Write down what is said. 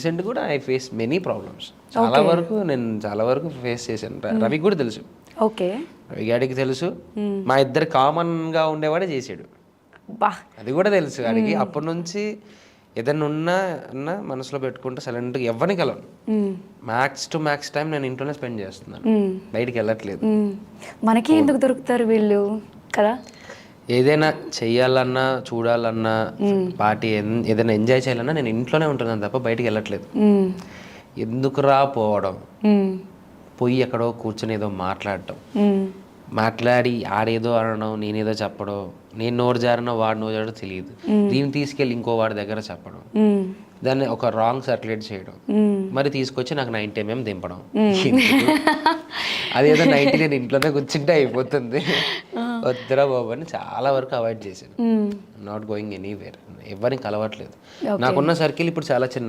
Recent కూడా I face many problems. నేను చాలా వరకు ఫేస్ చేశాను. రవికి కూడా తెలుసు, ఓకే, రవి గాడికి తెలుసు, మా ఇద్దరు కామన్గా ఉండేవాడే చేసాడు, బా అది కూడా తెలుసు వాడికి. అప్పటి నుంచి ఏదైనా అన్నా మనసులో పెట్టుకుంటే సైలెంట్గా ఎవరిని కలవను. మ్యాక్స్ టు మ్యాక్స్ టైం నేను ఇంట్లోనే స్పెండ్ చేస్తున్నాను, బయటికి వెళ్ళట్లేదు. మనకి ఎందుకు దొరుకుతారు వీళ్ళు కదా. ఏదైనా చెయ్యాలన్నా చూడాలన్నా పార్టీ ఏదైనా ఎంజాయ్ చేయాలన్నా నేను ఇంట్లోనే ఉంటున్నాను తప్ప బయటికి వెళ్ళట్లేదు. ఎందుకురా పోవడం, పోయి ఎక్కడో కూర్చొని ఏదో మాట్లాడి ఆడేదో అనడం, నేనేదో చెప్పడం, నేను నోరు జారినో వాడు నోరు జారో తెలియదు, దీన్ని తీసుకెళ్ళి ఇంకో వాడి దగ్గర చెప్పడం, దాన్ని ఒక రాంగ్ సర్క్యులేట్ చేయడం, మరి తీసుకొచ్చి నాకు 90 mm దింపడం. అదేదో 90 నేను ఇంట్లోనే కూర్చుంటే అయిపోతుంది, వద్దురా బాబు అని చాలా వరకు అవాయిడ్ చేశాను. నాట్ గోయింగ్ ఎనీవేర్, ఎవరిని కలవట్లేదు. నాకున్న సర్కిల్ ఇప్పుడు చాలా చిన్నది.